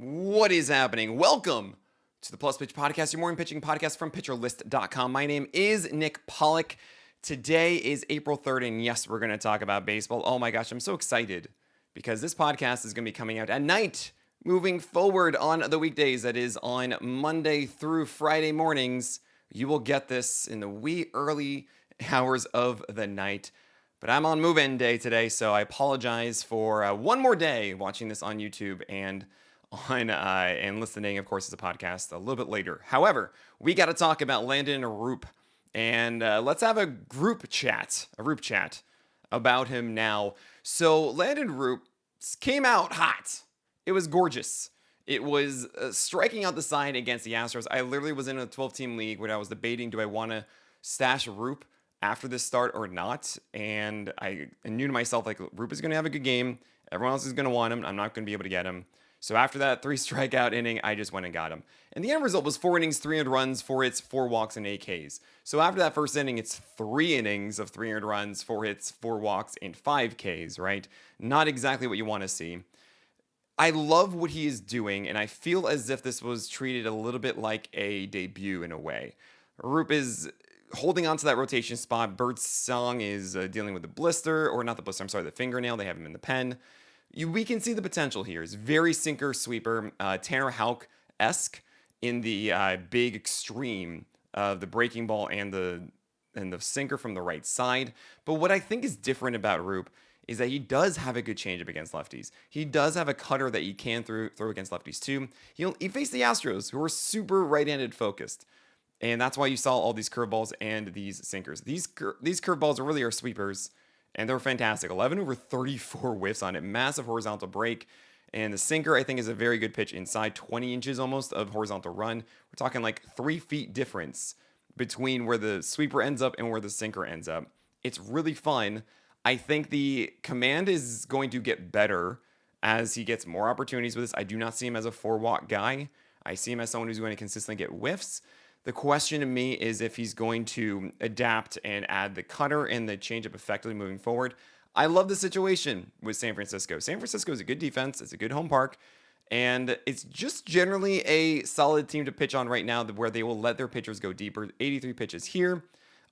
What is happening? Welcome to the Plus Pitch Podcast, your morning pitching podcast from pitcherlist.com. My name is Nick Pollack. Today is April 3rd, and yes, we're going to talk about baseball. Oh my gosh, I'm so excited because this podcast is going to be coming out at night moving forward on the weekdays. That is on Monday through Friday mornings. You will get this in the wee early hours of the night. But I'm on move-in day today, so I apologize for one more day watching this on YouTube and listening, of course, as a podcast a little bit later. However, we got to talk about Landon Roop, and let's have a group chat about him now. So Landon Roop came out hot. It was gorgeous. It was striking out the side against the Astros. I literally was in a 12-team league where I was debating, do I want to stash Roop after this start or not? And I knew to myself, like, Roop is going to have a good game. Everyone else is going to want him. I'm not going to be able to get him. So after that 3 strikeout inning, I just went and got him. And the end result was 4 innings, 300 runs, 4 hits, 4 walks, and 8 Ks. So after that first inning, it's 3 innings of 300 runs, 4 hits, 4 walks, and 5 Ks, right? Not exactly what you want to see. I love what he is doing, and I feel as if this was treated a little bit like a debut in a way. Roop is holding on to that rotation spot. Birdsong is dealing with the blister, or not the blister, I'm sorry, the fingernail. They have him in the pen. We can see the potential here. It's very sinker sweeper, Tanner Houck-esque in the big extreme of the breaking ball and the sinker from the right side. But what I think is different about Roop is that he does have a good changeup against lefties. He does have a cutter that he can throw against lefties too. He faced the Astros, who are super right-handed focused. And that's why you saw all these curveballs and these sinkers. These curveballs really are sweepers, and they're fantastic. 11 over 34 whiffs on it. Massive horizontal break. And the sinker, I think, is a very good pitch inside. 20 inches almost of horizontal run. We're talking like 3 feet difference between where the sweeper ends up and where the sinker ends up. It's really fun. I think the command is going to get better as he gets more opportunities with this. I do not see him as a 4-walk guy. I see him as someone who's going to consistently get whiffs. The question to me is if he's going to adapt and add the cutter and the changeup effectively moving forward. I love the situation with San Francisco. San Francisco is a good defense. It's a good home park. And it's just generally a solid team to pitch on right now where they will let their pitchers go deeper. 83 pitches here.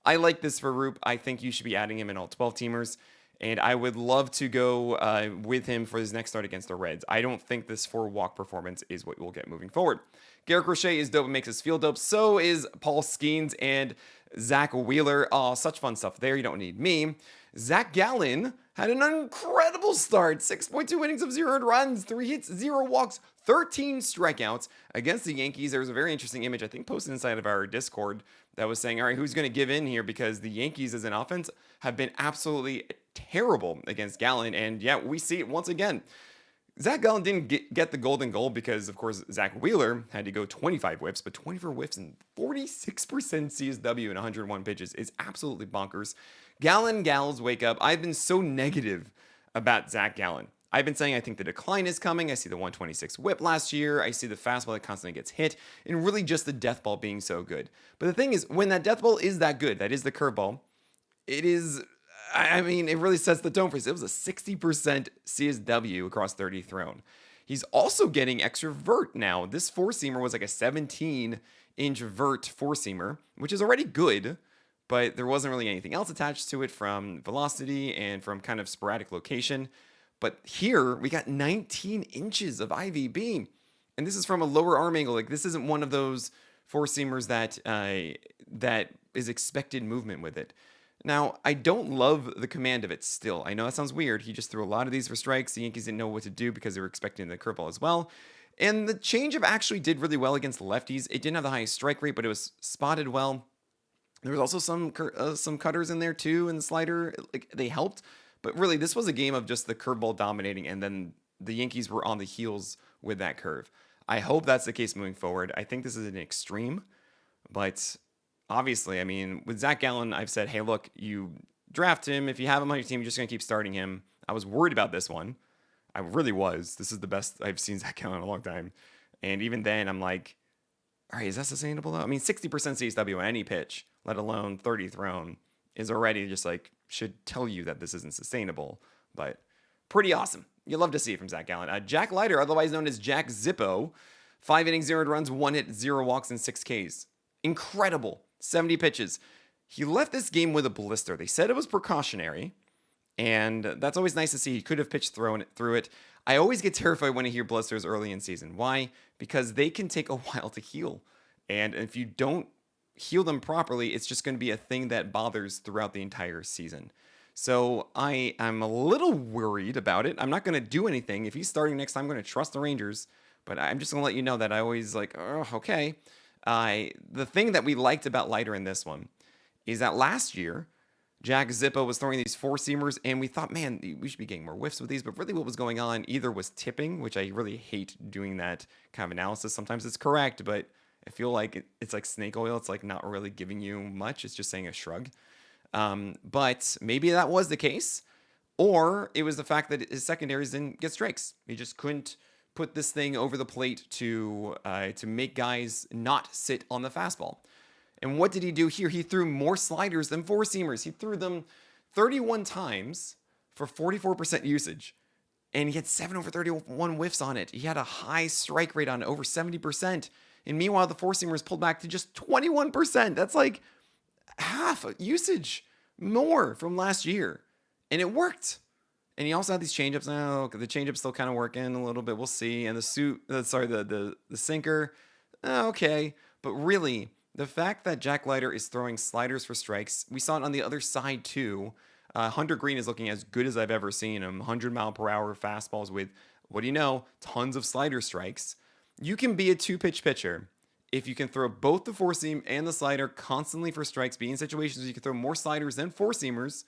I like this for Roop. I think you should be adding him in all 12-teamers. And I would love to go with him for his next start against the Reds. I don't think this 4-walk performance is what we'll get moving forward. Garrett Crochet is dope and makes us feel dope. So is Paul Skeens and Zach Wheeler. Oh, such fun stuff there. You don't need me. Zach Gallen had an incredible start. 6.2 innings of 0 runs, 3 hits, 0 walks, 13 strikeouts against the Yankees. There was a very interesting image, I think, posted inside of our Discord that was saying, all right, who's going to give in here? Because the Yankees as an offense have been absolutely terrible against Gallen. And yeah, we see it once again. Zach Gallen didn't get the golden goal because, of course, Zach Wheeler had to go 25 whiffs, but 24 whiffs and 46% CSW in 101 pitches is absolutely bonkers. Gals, wake up. I've been so negative about Zach Gallen. I've been saying I think the decline is coming. I see the 126 whip last year. I see the fastball that constantly gets hit, and really just the death ball being so good. But the thing is, when that death ball is that good, that is the curveball, it is... I mean, it really sets the tone for us. It was a 60% CSW across 30 thrown. He's also getting extra vert now. This 4-seamer was like a 17-inch vert 4-seamer, which is already good, but there wasn't really anything else attached to it from velocity and from kind of sporadic location. But here, we got 19 inches of IVB, and this is from a lower arm angle. Like, this isn't one of those 4-seamers that is expected movement with it. Now, I don't love the command of it still. I know that sounds weird. He just threw a lot of these for strikes. The Yankees didn't know what to do because they were expecting the curveball as well. And the changeup actually did really well against lefties. It didn't have the highest strike rate, but it was spotted well. There was also some cutters in there too, and the slider. They helped. But really, this was a game of just the curveball dominating, and then the Yankees were on the heels with that curve. I hope that's the case moving forward. I think this is an extreme, but... obviously, I mean, with Zach Gallen, I've said, hey, look, you draft him. If you have him on your team, you're just going to keep starting him. I was worried about this one. I really was. This is the best I've seen Zach Gallen in a long time. And even then, I'm like, all right, is that sustainable though? I mean, 60% CSW on any pitch, let alone 30 thrown, is already just like, should tell you that this isn't sustainable. But pretty awesome. You love to see it from Zach Gallen. Jack Leiter, otherwise known as Jack Zippo, 5 innings, 0 runs, 1 hit, 0 walks, and 6 Ks. Incredible. 70 pitches. He left this game with a blister. They said it was precautionary, and that's always nice to see. He could have pitched through it. I always get terrified when I hear blisters early in season. Why? Because they can take a while to heal. And if you don't heal them properly, it's just going to be a thing that bothers throughout the entire season. So I'm a little worried about it. I'm not going to do anything. If he's starting next time, I'm going to trust the Rangers. But I'm just going to let you know that I always like, oh, okay. The thing that we liked about Leiter in this one is that last year, Jack Zippo was throwing these four-seamers, and we thought, man, we should be getting more whiffs with these. But really what was going on either was tipping, which I really hate doing that kind of analysis. Sometimes it's correct, but I feel like it's like snake oil. It's like not really giving you much. It's just saying a shrug. But maybe that was the case. Or it was the fact that his secondaries didn't get strikes. He just couldn't put this thing over the plate to make guys not sit on the fastball. And what did he do here? He threw more sliders than four-seamers. He threw them 31 times for 44% usage. And he had 7 over 31 whiffs on it. He had a high strike rate on it, over 70%. And meanwhile, the four-seamers pulled back to just 21%. That's like half usage more from last year. And it worked. And he also had these changeups. Oh, the changeup's still kind of working a little bit. We'll see. And the sinker, okay. But really, the fact that Jack Leiter is throwing sliders for strikes, we saw it on the other side too. Hunter Green is looking as good as I've ever seen him. 100-mile-per-hour fastballs with, what do you know, tons of slider strikes. You can be a two-pitch pitcher if you can throw both the four-seam and the slider constantly for strikes, be in situations where you can throw more sliders than four-seamers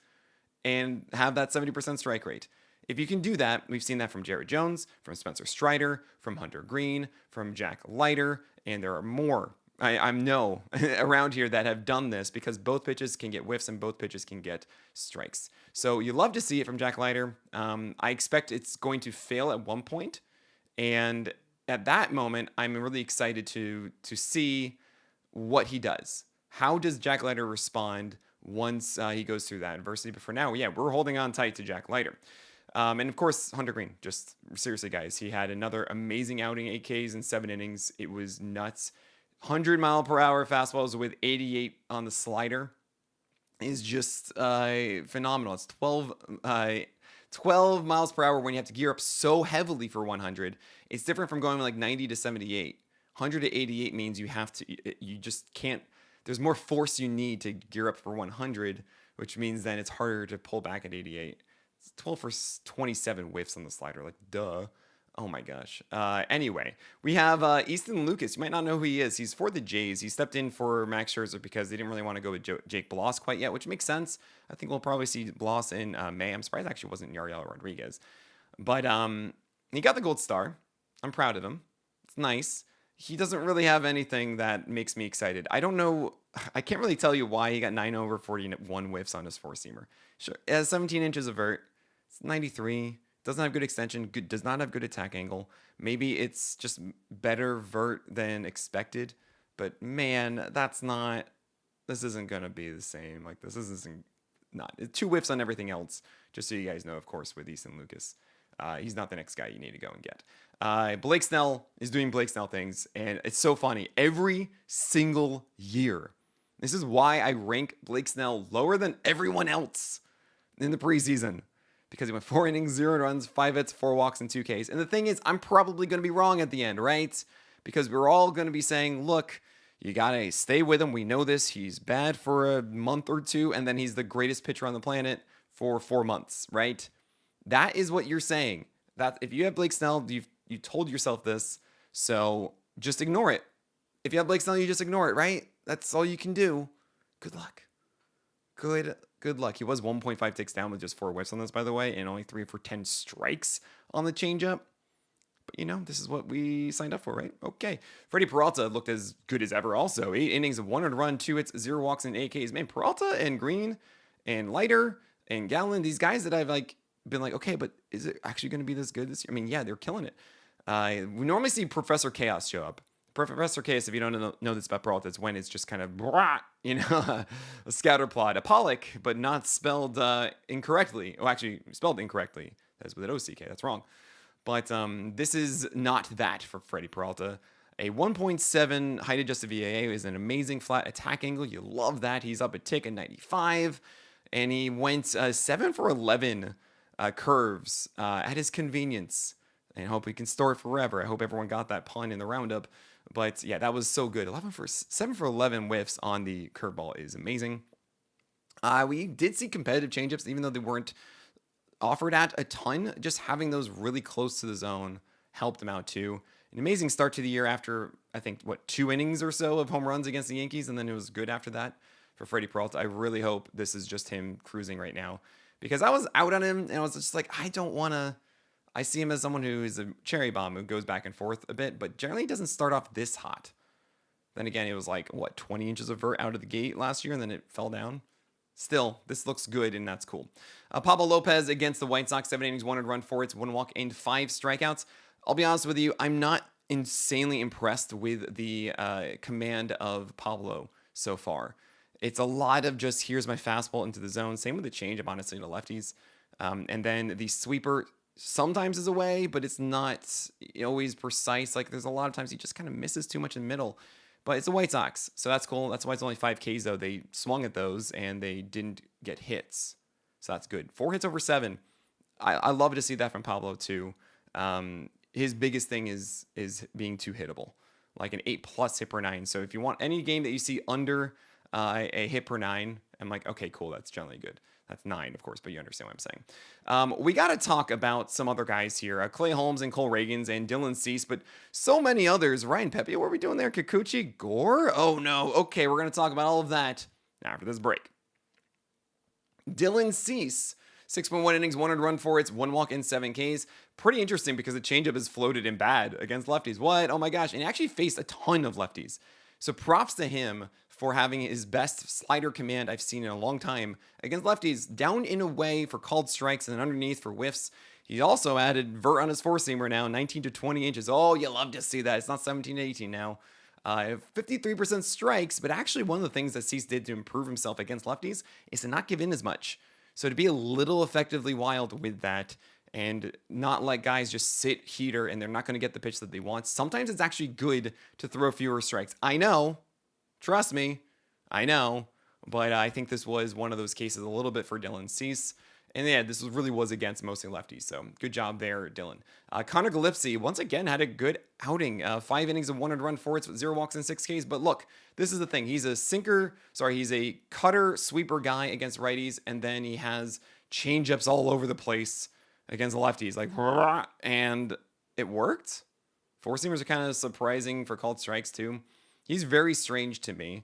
and have that 70% strike rate. If you can do that, we've seen that from Jared Jones, from Spencer Strider, from Hunter Green, from Jack Leiter, and there are more. I know around here that have done this because both pitches can get whiffs and both pitches can get strikes. So you love to see it from Jack Leiter. I expect it's going to fail at one point, and at that moment, I'm really excited to see what he does. How does Jack Leiter respond once he goes through that adversity? But for now, yeah, we're holding on tight to Jack Leiter. And of course, Hunter Green, just seriously, guys, he had another amazing outing, 8 Ks in 7 innings. It was nuts. 100-mile-per-hour fastballs with 88 on the slider is just phenomenal. It's 12 miles per hour when you have to gear up so heavily for 100. It's different from going like 90 to 78. 100 to 88 means you just can't, there's more force you need to gear up for 100, which means then it's harder to pull back at 88. It's 12 for 27 whiffs on the slider, like duh. Oh my gosh. Anyway, we have Easton Lucas. You might not know who he is. He's for the Jays. He stepped in for Max Scherzer because they didn't really want to go with Jake Bloss quite yet, which makes sense. I think we'll probably see Bloss in May. I'm surprised it actually wasn't Yariel Rodriguez. But he got the gold star. I'm proud of him. It's nice. He doesn't really have anything that makes me excited. I don't know. I can't really tell you why he got 9 over 41 whiffs on his four-seamer. Sure, it has 17 inches of vert. It's 93. Doesn't have good extension, does not have good attack angle. Maybe it's just better vert than expected. But man, this isn't going to be the same. Like this isn't, not. 2 whiffs on everything else. Just so you guys know, of course, with Easton Lucas. He's not the next guy you need to go and get. Blake Snell is doing Blake Snell things. And it's so funny. Every single year. This is why I rank Blake Snell lower than everyone else in the preseason. Because he went 4 innings, 0 runs, 5 hits, 4 walks, and 2 Ks. And the thing is, I'm probably going to be wrong at the end, right? Because we're all going to be saying, look, you got to stay with him. We know this. He's bad for a month or 2, and then he's the greatest pitcher on the planet for 4 months, right? That is what you're saying. That if you have Blake Snell, you told yourself this, so just ignore it. If you have Blake Snell, you just ignore it, right? That's all you can do. Good luck. Good luck. He was 1.5 ticks down with just 4 whiffs on this, by the way, and only 3 for 10 strikes on the changeup. But, this is what we signed up for, right? Okay. Freddie Peralta looked as good as ever also. 8 innings of 1 run, 2 hits, 0 walks, and 8 Ks. Man, Peralta and Green and Leiter and Gallen, these guys that I've been like, okay, but is it actually going to be this good this year? I mean, yeah, they're killing it. We normally see Professor Chaos show up. Professor Chaos, if you don't know this about Peralta, it's when it's just kind of, a scatter plot. A Pollack, but not spelled incorrectly. Oh, actually, spelled incorrectly. That's with an OCK. That's wrong. But this is not that for Freddie Peralta. A 1.7 height adjusted VAA is an amazing flat attack angle. You love that. He's up a tick at 95. And he went 7 for 11 curves at his convenience. And I hope he can store it forever. I hope everyone got that pun in the roundup. But yeah, that was so good. 7 for 11 whiffs on the curveball is amazing. We did see competitive changeups, even though they weren't offered at a ton. Just having those really close to the zone helped him out too. An amazing start to the year after, I think, 2 innings or so of home runs against the Yankees, and then it was good after that for Freddie Peralta. I really hope this is just him cruising right now, because I was out on him, and I was just like, I don't want to. I see him as someone who is a cherry bomb who goes back and forth a bit, but generally doesn't start off this hot. Then again, it was like, 20 inches of vert out of the gate last year, and then it fell down. Still, this looks good, and that's cool. Pablo Lopez against the White Sox, 7 innings, 1 run, 4 hits, 1 walk, and 5 strikeouts. I'll be honest with you, I'm not insanely impressed with the command of Pablo so far. It's a lot of just, here's my fastball into the zone. Same with the changeup, honestly, to lefties. And then the sweeper sometimes is away, but it's not always precise. Like, there's a lot of times he just kind of misses too much in the middle. But it's the White Sox, so that's cool. That's why it's only 5 Ks, though. They swung at those, and they didn't get hits. So that's good. 4 hits over 7. I love to see that from Pablo, too. His biggest thing is being too hittable, like an 8+ hit per 9. So if you want any game that you see under a hit per 9, I'm like, okay, cool, that's generally good. That's 9, of course, but you understand what I'm saying. We got to talk about some other guys here. Clay Holmes and Cole Reagans and Dylan Cease, but so many others. Ryan Pepe, what are we doing there? Kikuchi? Gore? Oh, no. Okay, we're going to talk about all of that after this break. Dylan Cease, 6.1 innings, 1 run, 4 hits, 1 walk, and 7 Ks. Pretty interesting because the changeup is floated in bad against lefties. What? Oh, my gosh. And he actually faced a ton of lefties. So props to him for having his best slider command I've seen in a long time against lefties, down and away for called strikes and underneath for whiffs. He also added vert on his four-seamer now, 19 to 20 inches. Oh, you love to see that. It's not 17 to 18 now. 53% strikes, but actually one of the things that Cease did to improve himself against lefties is to not give in as much. So to be a little effectively wild with that and not let guys just sit heater and they're not going to get the pitch that they want. Sometimes it's actually good to throw fewer strikes. I know. Trust me, I know, but I think this was one of those cases a little bit for Dylan Cease. And yeah, this really was against mostly lefties, so good job there, Dylan. Connor Gillespie, once again, had a good outing. 5 innings of 1 run, 4 hits, 0 walks, and 6 Ks. But look, this is the thing. He's a cutter sweeper guy against righties, and then he has changeups all over the place against the lefties. And it worked. Four-seamers are kind of surprising for called strikes, too. He's very strange to me.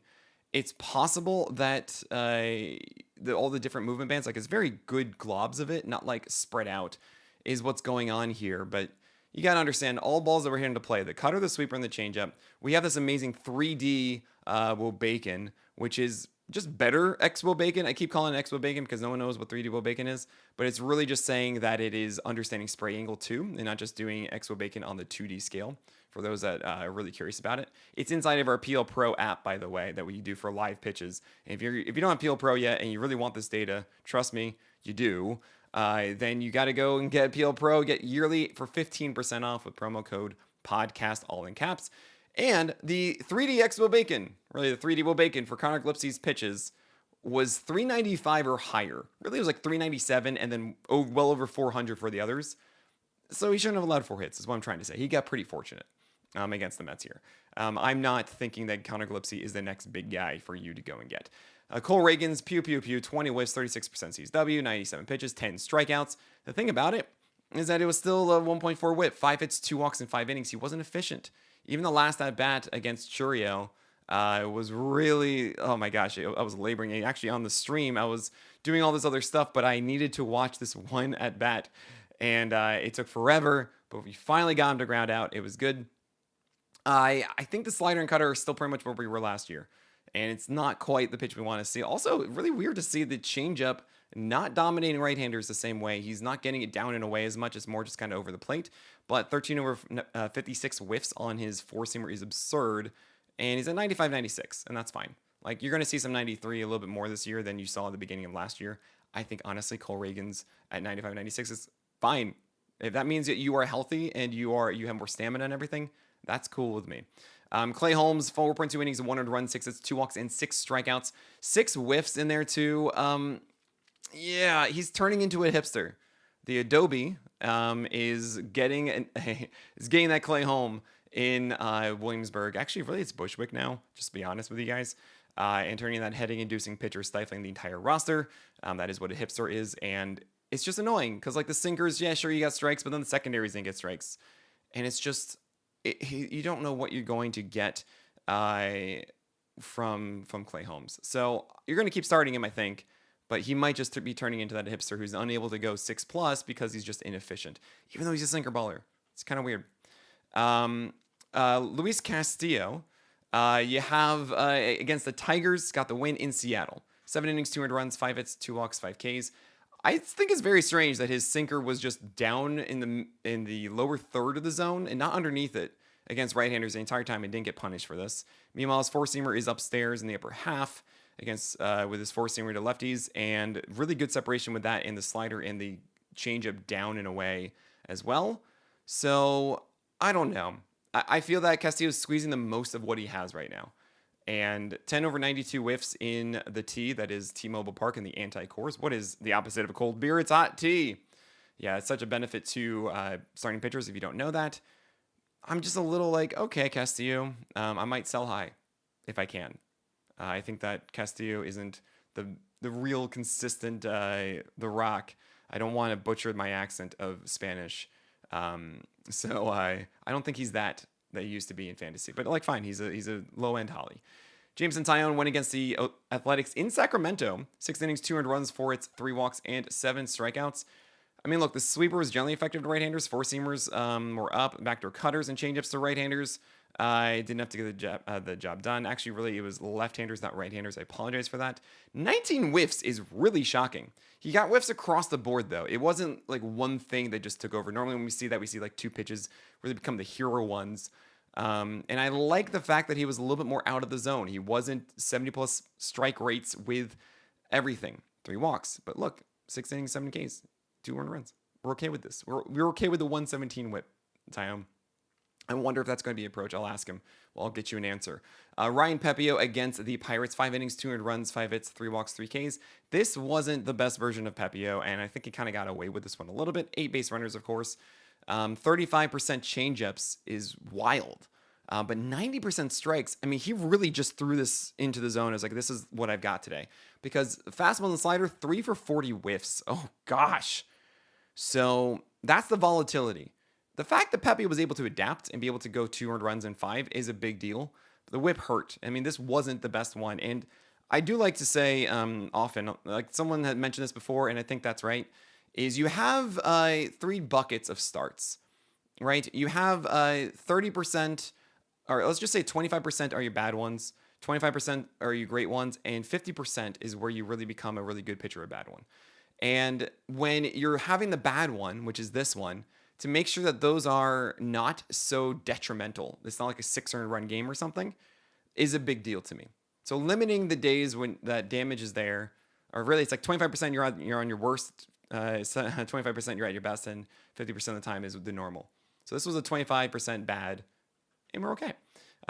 It's possible that all the different movement bands, like it's very good globs of it, not like spread out, is what's going on here. But you got to understand, all balls that we're here to play, the cutter, the sweeper, and the changeup, we have this amazing 3D Will Bacon, which is just better X Will Bacon. I keep calling it X Will Bacon because no one knows what 3D Will Bacon is, but it's really just saying that it is understanding spray angle too, and not just doing X Will Bacon on the 2D scale. For those that are really curious about it, it's inside of our PL Pro app, by the way, that we do for live pitches. And if you don't have PL Pro yet and you really want this data, trust me, you do. Then you got to go and get PL Pro, get yearly for 15% off with promo code podcast, all in caps. And the 3D X Will Bacon, really the 3D Will Bacon for Connor Gillespie's pitches was 395 or higher. Really, it was like 397 and then well over 400 for the others. So he shouldn't have allowed 4 hits, is what I'm trying to say. He got pretty fortunate against the Mets here. I'm not thinking that Connor Gillespie is the next big guy for you to go and get. Cole Reagans, 20 whiffs, 36% CSW, 97 pitches, 10 strikeouts. The thing about it is that it was still a 1.4 whip, 5 hits, 2 walks in 5 innings. He wasn't efficient. Even the last at-bat against Churiel was really, oh my gosh, I was laboring. Actually, on the stream, I was doing all this other stuff, but I needed to watch this one at-bat. And it took forever, but we finally got him to ground out. It was good. I think the slider and cutter are still pretty much where we were last year. And it's not quite the pitch we want to see. Also, really weird to see the changeup not dominating right-handers the same way. He's not getting it down and away as much. It's more just kind of over the plate. But 13 over 56 whiffs on his four-seamer is absurd. And he's at 95, 96, and that's fine. Like, you're going to see some 93 a little bit more this year than you saw at the beginning of last year. I think, honestly, Cole Reagans at 95, 96 is fine. If that means that you are healthy and you have more stamina and everything, that's cool with me. Clay Holmes, 4.2 innings, 100 runs, 6 hits, 2 walks, and 6 strikeouts. 6 whiffs in there too. Yeah, he's turning into a hipster. The Adobe is getting that Clay home in Williamsburg. Actually, really, it's Bushwick now. Just to be honest with you guys, and turning that headache-inducing pitcher, stifling the entire roster. That is what a hipster is, and it's just annoying because like the sinkers, yeah, sure you got strikes, but then the secondaries didn't get strikes, and it's just you don't know what you're going to get from Clay Holmes. So you're going to keep starting him, I think. But he might just be turning into that hipster who's unable to go 6+ because he's just inefficient, even though he's a sinker baller. It's kind of weird. Luis Castillo, you have against the Tigers, got the win in Seattle. 7 innings, 200 runs, 5 hits, 2 walks, 5 Ks. I think it's very strange that his sinker was just down in the lower third of the zone and not underneath it against right-handers the entire time and didn't get punished for this. Meanwhile, his four-seamer is upstairs in the upper half against with his four-seamer to lefties, and really good separation with that in the slider and the changeup down and away as well. So I don't know. I feel that Castillo is squeezing the most of what he has right now. And 10 over 92 whiffs in the T, that is T-Mobile Park in the anti-course. What is the opposite of a cold beer? It's hot tea. Yeah, it's such a benefit to starting pitchers if you don't know that. I'm just a little like, okay, Castillo, I might sell high if I can. I think that Castillo isn't the real consistent The Rock. I don't want to butcher my accent of Spanish. So I don't think he's that he used to be in fantasy. But like, fine, he's a low-end Holly. Jameson Taillon went against the Athletics in Sacramento. 6 innings, 200 runs, 4 hits, 3 walks, and 7 strikeouts. I mean, look, the sweeper was generally effective to right-handers. Four-seamers were up. Backdoor cutters and changeups to right-handers. I didn't have to get the job done. Actually, really, it was left-handers, not right-handers. I apologize for that. 19 whiffs is really shocking. He got whiffs across the board, though. It wasn't like one thing that just took over. Normally, when we see that, we see like 2 pitches where they become the hero ones. And I like the fact that he was a little bit more out of the zone. He wasn't 70+ strike rates with everything. 3 walks. But look, 6 innings, 7 Ks, 2 earned runs. We're okay with this. We're okay with the 117 whip, Taillon. I wonder if that's going to be an approach. I'll ask him. Well, I'll get you an answer. Ryan Pepio against the Pirates. 5 innings, 200 runs, 5 hits, 3 walks, 3 Ks. This wasn't the best version of Pepio, and I think he kind of got away with this one a little bit. 8 base runners, of course. 35% changeups is wild. But 90% strikes, I mean, he really just threw this into the zone. I was like, this is what I've got today. Because fastball and slider, 3 for 40 whiffs. Oh, gosh. So that's the volatility. The fact that Pepe was able to adapt and be able to go 200 runs in 5 is a big deal. The whip hurt. I mean, this wasn't the best one. And I do like to say often, like someone had mentioned this before, and I think that's right, is you have 3 buckets of starts, right? You have 30%, or let's just say 25% are your bad ones, 25% are your great ones, and 50% is where you really become a really good pitcher, a bad one. And when you're having the bad one, which is this one, to make sure that those are not so detrimental, it's not like a 6 earned run game or something, is a big deal to me. So limiting the days when that damage is there, or really it's like 25% you're on your worst, 25% you're at your best, and 50% of the time is the normal. So this was a 25% bad, and we're okay.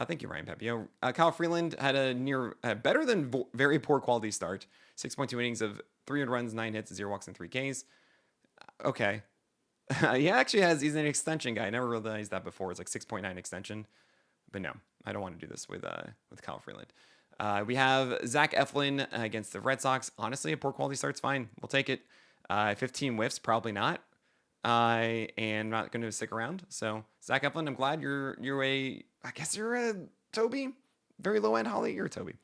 Thank you, Ryan Pepio. Kyle Freeland had a better than very poor quality start. 6.2 innings of 300 runs, 9 hits, 0 walks, and 3 Ks. Okay. He's an extension guy. I never realized that before. It's like 6.9 extension. But no, I don't want to do this with Kyle Freeland. We have Zach Eflin against the Red Sox. Honestly, a poor quality start's fine. We'll take it. 15 whiffs, probably not. And not going to stick around. So Zach Eflin, I'm glad you're a Toby. Very low end Holly. You're a Toby.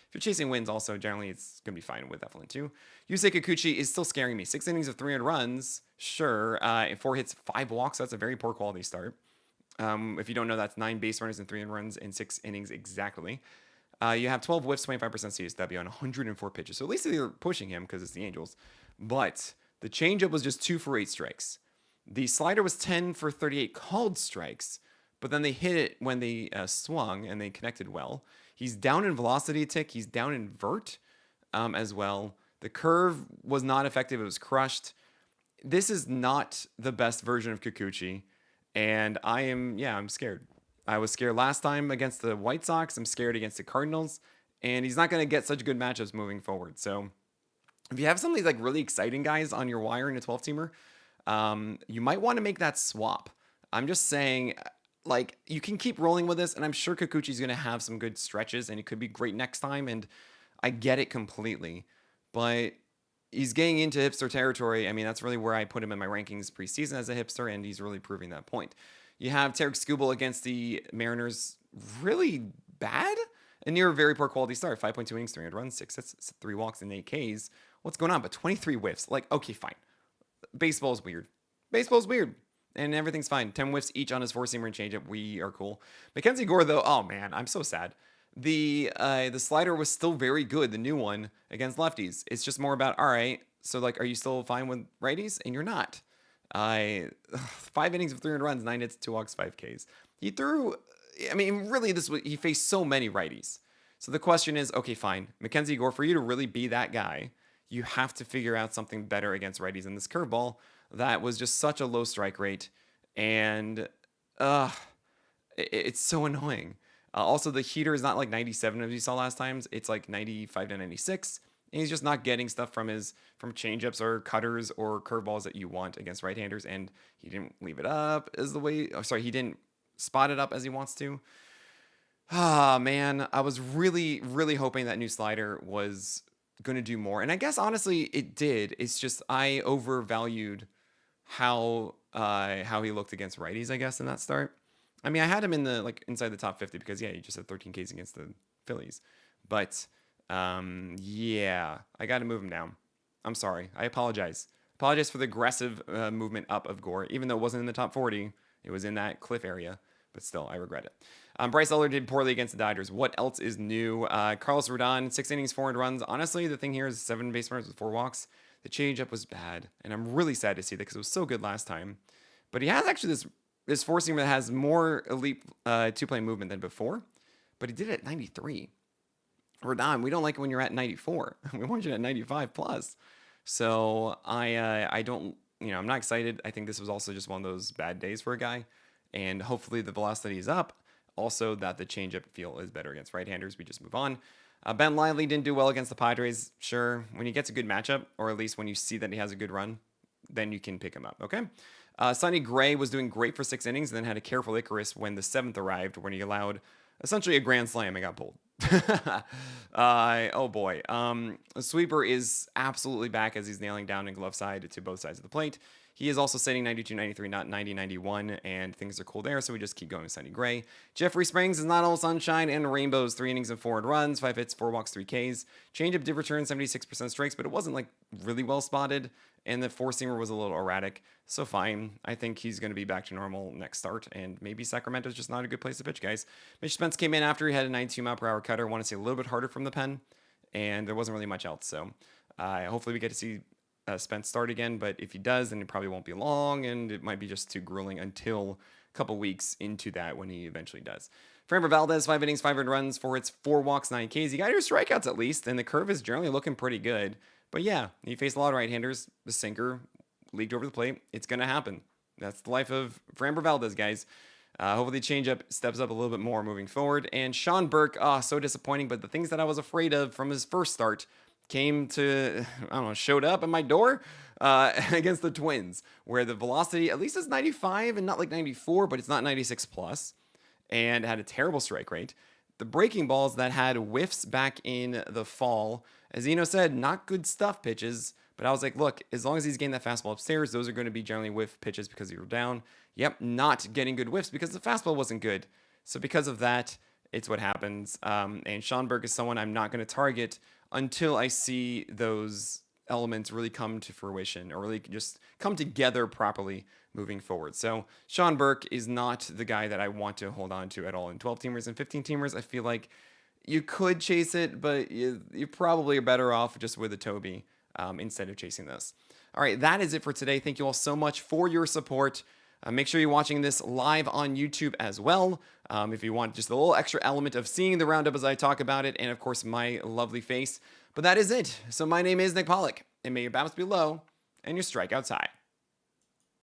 If you're chasing wins, also generally it's gonna be fine with Eflin too. Yusei Kikuchi is still scaring me. 6 innings of 300 runs, sure. 4 hits, 5 walks. That's a very poor quality start. If you don't know, that's 9 base runners and 300 runs in 6 innings exactly. You have 12 whiffs, 25% CSW on 104 pitches. So at least they're pushing him because it's the Angels. But the changeup was just 2 for 8 strikes. The slider was 10 for 38 called strikes, but then they hit it when they swung and they connected well. He's down in velocity a tick. He's down in vert as well. The curve was not effective. It was crushed. this is not the best version of Kikuchi, and I'm scared. I was scared last time against the White Sox. I'm scared against the Cardinals, and he's not going to get such good matchups moving forward. So if you have some of these like really exciting guys on your wire in a 12 teamer, you might want to make that swap. I'm just saying, like, you can keep rolling with this, and I'm sure Kikuchi's going to have some good stretches, and it could be great next time. And I get it completely, but he's getting into hipster territory. I mean, that's really where I put him in my rankings preseason as a hipster, and he's really proving that point. You have Tarek Skubal against the Mariners, really bad. A near very poor quality start. 5.2 innings, 300 runs, 6 hits, 3 walks, and 8 Ks. What's going on? But 23 whiffs. Like, okay, fine. Baseball's weird. Baseball's weird. And everything's fine. 10 whiffs each on his four-seamer and changeup. We are cool. Mackenzie Gore, though, oh man, I'm so sad. The slider was still very good, the new one, against lefties. It's just more about, all right, so like, are you still fine with righties? And you're not. 5 innings of 300 runs, 9 hits, 2 walks, 5 Ks. He threw, I mean, really, he faced so many righties. So the question is, okay, fine. Mackenzie Gore, for you to really be that guy, you have to figure out something better against righties in this curveball. That was just such a low strike rate. And it's so annoying. Also, the heater is not like 97 as you saw last times. It's like 95 to 96. And he's just not getting stuff from changeups or cutters or curveballs that you want against right-handers. And he didn't leave it up as the way. Oh, sorry, he didn't spot it up as he wants to. Ah, man, I was really, really hoping that new slider was going to do more. And I guess honestly, it did. It's just I overvalued how he looked against righties, I guess, in that start. I mean, I had him in the inside the top 50 because he just had 13 Ks against the Phillies. But yeah, I got to move him down. I'm sorry. I apologize. Apologize for the aggressive movement up of Gore, even though it wasn't in the top 40. It was in that cliff area, but still, I regret it. Bryce Elder did poorly against the Dodgers. What else is new? Carlos Rodon, 6 innings, 400 runs. Honestly, the thing here is 7 base runners with 4 walks. The changeup was bad, and I'm really sad to see that because it was so good last time. But he has actually this four-seamer that has more elite two-play movement than before, but he did it at 93. Rodon, we don't like it when you're at 94. We want you at 95 plus. So I don't, I'm not excited. I think this was also just one of those bad days for a guy, and hopefully the velocity is up. Also, that the changeup feel is better against right-handers. We just move on. Ben Lively didn't do well against the Padres. Sure, when he gets a good matchup, or at least when you see that he has a good run, then you can pick him up, okay? Sonny Gray was doing great for 6 innings, and then had a careful Icarus when the 7th arrived, when he allowed essentially a grand slam and got pulled. Oh boy. Sweeper is absolutely back as he's nailing down in glove side to both sides of the plate. He is also setting 92, 93, not 90, 91, and things are cool there, so we just keep going with Sonny Gray. Jeffrey Springs is not all sunshine and rainbows. 3 innings and 4 runs, 5 hits, 4 walks, 3 Ks. Changeup did return 76% strikes, but it wasn't like really well spotted, and the 4-seamer was a little erratic, so fine. I think he's going to be back to normal next start, and maybe Sacramento's just not a good place to pitch, guys. Mitch Spence came in after he had a 92-mile-per-hour cutter. I want to see a little bit harder from the pen, and there wasn't really much else, so hopefully we get to see Spence start again, but if he does, then it probably won't be long, and it might be just too grueling until a couple weeks into that when he eventually does. Framber Valdez, 5 innings, 500 runs, 4 hits, 4 walks, 9 Ks. You got your strikeouts at least, and the curve is generally looking pretty good. But yeah, he faced a lot of right-handers. The sinker leaked over the plate. It's going to happen. That's the life of Framber Valdez, guys. Hopefully the changeup steps up a little bit more moving forward. And Sean Burke, so disappointing, but the things that I was afraid of from his first start showed up at my door against the Twins, where the velocity at least is 95 and not like 94, but it's not 96 plus, and had a terrible strike rate. The breaking balls that had whiffs back in the fall, as Zeno said, not good stuff pitches, but I was like, look, as long as he's getting that fastball upstairs, those are going to be generally whiff pitches because you were down. Yep, not getting good whiffs because the fastball wasn't good. So because of that, it's what happens. And Sean Burke is someone I'm not going to target until I see those elements really come to fruition or really just come together properly moving forward. So Sean Burke is not the guy that I want to hold on to at all in 12-teamers and 15-teamers. I feel like you could chase it, but you probably are better off just with a Toby instead of chasing this. All right, that is it for today. Thank you all so much for your support. Make sure you're watching this live on YouTube as well. If you want just a little extra element of seeing the roundup as I talk about it, and of course my lovely face. But that is it. So my name is Nick Pollack, and may your bounce be low and your strikeouts high.